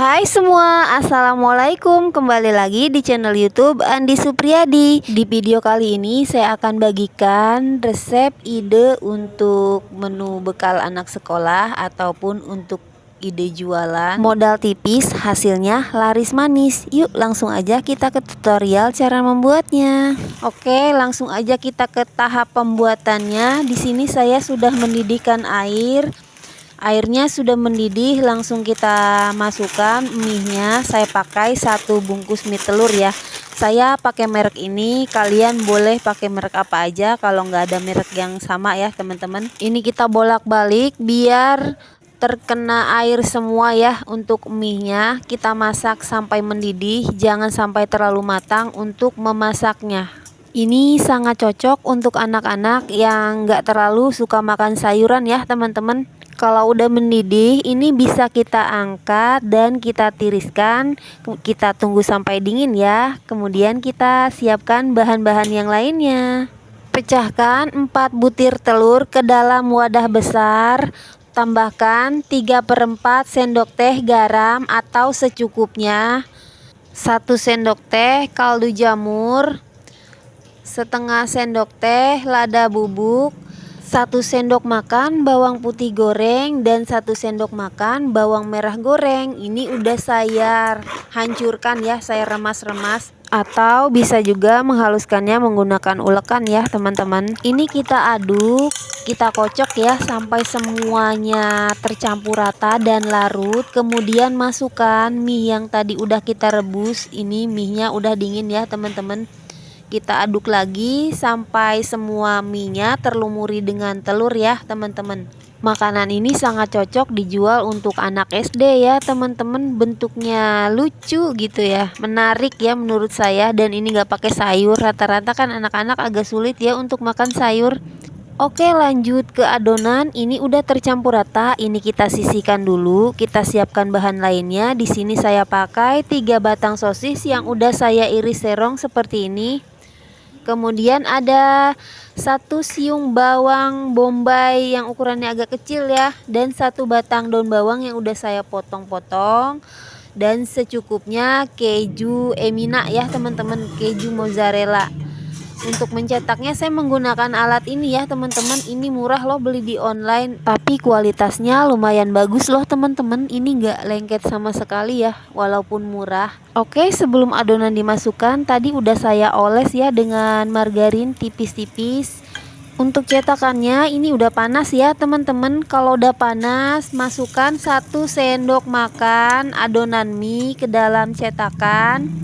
Hai semua, Assalamualaikum. Kembali lagi di channel YouTube Andi Supriyadi. Di video kali ini saya akan bagikan resep ide untuk menu bekal anak sekolah ataupun untuk ide jualan. Modal tipis, hasilnya laris manis. Yuk langsung aja kita ke tutorial cara membuatnya. Oke, langsung aja kita ke tahap pembuatannya. Di sini saya sudah mendidihkan air. Airnya sudah mendidih, langsung kita masukkan mie-nya. Saya pakai 1 bungkus mie telur ya. Saya pakai merek ini, kalian boleh pakai merek apa aja kalau nggak ada merek yang sama ya teman-teman. Ini kita bolak-balik biar terkena air semua ya. Untuk mie-nya kita masak sampai mendidih, jangan sampai terlalu matang untuk memasaknya. Ini sangat cocok untuk anak-anak yang nggak terlalu suka makan sayuran ya teman-teman. Kalau udah mendidih, ini bisa kita angkat dan kita tiriskan. Kita tunggu sampai dingin ya. Kemudian kita siapkan bahan-bahan yang lainnya. Pecahkan 4 butir telur ke dalam wadah besar. Tambahkan 3/4 sendok teh garam atau secukupnya. 1 sendok teh kaldu jamur. Setengah sendok teh lada bubuk. 1 sendok makan bawang putih goreng dan 1 sendok makan bawang merah goreng. Ini udah saya hancurkan ya, saya remas-remas, atau bisa juga menghaluskannya menggunakan ulekan ya teman-teman. Ini kita aduk, kita kocok ya sampai semuanya tercampur rata dan larut. Kemudian masukkan mie yang tadi udah kita rebus. Ini mie-nya udah dingin ya teman-teman. Kita aduk lagi sampai semua mie-nya terlumuri dengan telur ya teman-teman. Makanan ini sangat cocok dijual untuk anak SD ya teman-teman. Bentuknya lucu gitu ya, menarik ya menurut saya. Dan ini gak pakai sayur, rata-rata kan anak-anak agak sulit ya untuk makan sayur. Oke, lanjut ke adonan. Ini udah tercampur rata. Ini kita sisihkan dulu. Kita siapkan bahan lainnya. Di sini saya pakai 3 batang sosis yang udah saya iris serong seperti ini. Kemudian ada 1 siung bawang bombay yang ukurannya agak kecil ya, dan 1 batang daun bawang yang udah saya potong-potong, dan secukupnya keju Emina ya teman-teman, keju mozzarella. Untuk mencetaknya saya menggunakan alat ini ya teman-teman. Ini murah loh, beli di online, tapi kualitasnya lumayan bagus loh teman-teman. Ini gak lengket sama sekali ya walaupun murah. Oke, sebelum adonan dimasukkan tadi udah saya oles ya dengan margarin tipis-tipis. Untuk cetakannya ini udah panas ya teman-teman. Kalau udah panas, masukkan 1 sendok makan adonan mie ke dalam cetakan.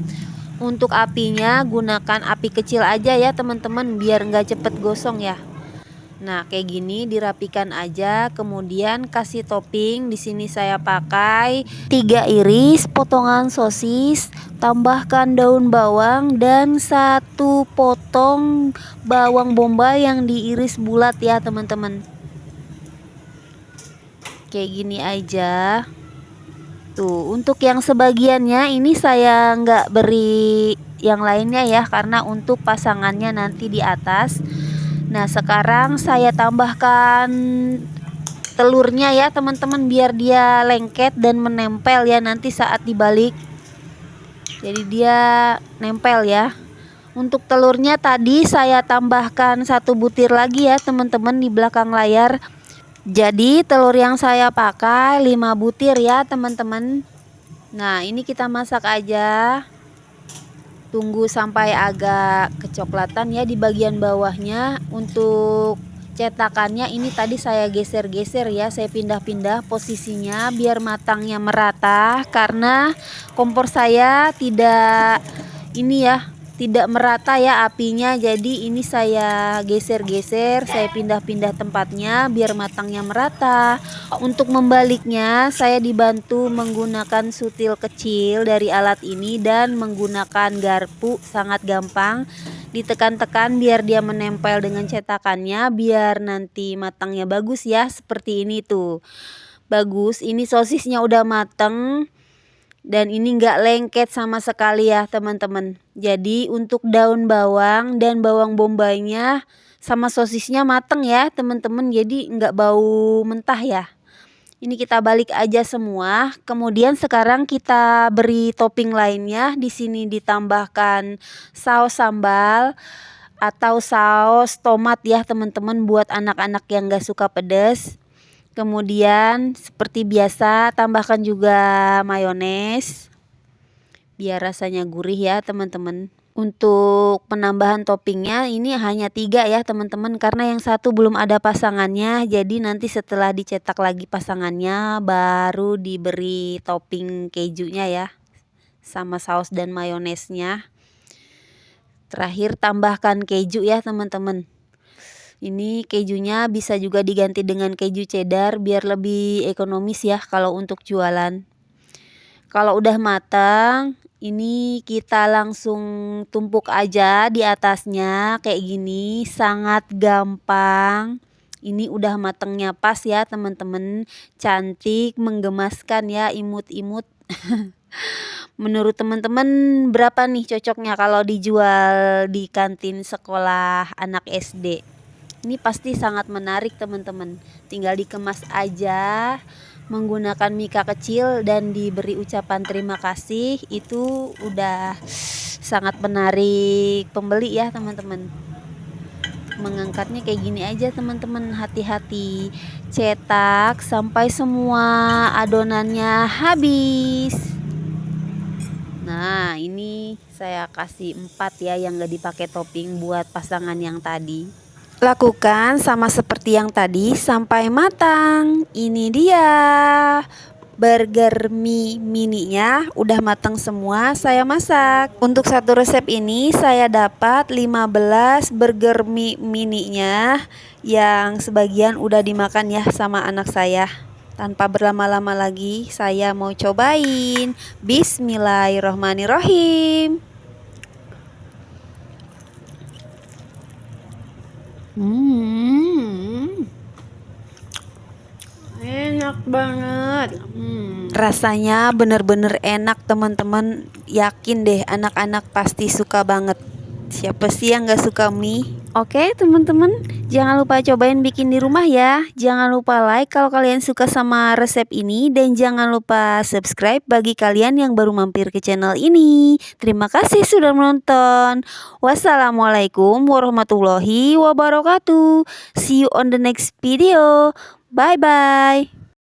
Untuk apinya gunakan api kecil aja ya teman-teman, biar nggak cepet gosong ya. Nah kayak gini dirapikan aja. Kemudian kasih topping. Di sini saya pakai 3 iris potongan sosis, tambahkan daun bawang dan 1 potong bawang bombay yang diiris bulat ya teman-teman. Kayak gini aja. Tuh, untuk yang sebagiannya ini saya nggak beri yang lainnya ya, karena untuk pasangannya nanti di atas. Nah sekarang saya tambahkan telurnya ya teman-teman, biar dia lengket dan menempel ya nanti saat dibalik. Jadi dia nempel ya. Untuk telurnya tadi saya tambahkan 1 butir lagi ya teman-teman di belakang layar. Jadi telur yang saya pakai 5 butir ya teman-teman. Nah ini kita masak aja. Tunggu sampai agak kecoklatan ya di bagian bawahnya. Untuk cetakannya ini tadi saya geser-geser ya, saya pindah-pindah posisinya biar matangnya merata. Karena kompor saya tidak ini ya, tidak merata ya apinya. Jadi ini saya geser-geser, saya pindah-pindah tempatnya biar matangnya merata. Untuk membaliknya saya dibantu menggunakan sutil kecil dari alat ini dan menggunakan garpu, sangat gampang. Ditekan-tekan biar dia menempel dengan cetakannya, biar nanti matangnya bagus ya. Seperti ini tuh, bagus. Ini sosisnya udah mateng dan ini enggak lengket sama sekali ya teman-teman. Jadi untuk daun bawang dan bawang bombaynya sama sosisnya mateng ya teman-teman, jadi enggak bau mentah ya. Ini kita balik aja semua. Kemudian sekarang kita beri topping lainnya. Di sini ditambahkan saus sambal atau saus tomat ya teman-teman, buat anak-anak yang gak suka pedas. Kemudian seperti biasa tambahkan juga mayones biar rasanya gurih ya teman-teman. Untuk penambahan toppingnya ini hanya 3 ya teman-teman, karena yang satu belum ada pasangannya. Jadi nanti setelah dicetak lagi pasangannya baru diberi topping kejunya ya, sama saus dan mayonesnya. Terakhir tambahkan keju ya teman-teman. Ini kejunya bisa juga diganti dengan keju cheddar biar lebih ekonomis ya kalau untuk jualan. Kalau udah matang, ini kita langsung tumpuk aja di atasnya kayak gini, sangat gampang. Ini udah matangnya pas ya teman-teman, cantik, menggemaskan ya, imut-imut. Menurut teman-teman berapa nih cocoknya kalau dijual di kantin sekolah anak SD? Ini pasti sangat menarik teman-teman. Tinggal dikemas aja menggunakan mika kecil dan diberi ucapan terima kasih, itu udah sangat menarik pembeli ya teman-teman. Mengangkatnya kayak gini aja teman-teman, hati-hati cetak sampai semua adonannya habis. Nah ini saya kasih 4 ya yang gak dipakai topping buat pasangan yang tadi. Lakukan sama seperti yang tadi sampai matang. Ini dia burger mie mininya udah matang semua, saya masak. Untuk satu resep ini saya dapat 15 burger mie mininya, yang sebagian udah dimakan ya sama anak saya. Tanpa berlama-lama lagi saya mau cobain. Bismillahirrohmanirrohim. Enak banget. Rasanya bener-bener enak teman-teman. Yakin deh anak-anak pasti suka banget. Siapa sih yang gak suka mie? Oke teman-teman, jangan lupa cobain bikin di rumah ya. Jangan lupa like kalau kalian suka sama resep ini, dan jangan lupa subscribe bagi kalian yang baru mampir ke channel ini. Terima kasih sudah menonton. Wassalamualaikum warahmatullahi wabarakatuh. See you on the next video. Bye bye.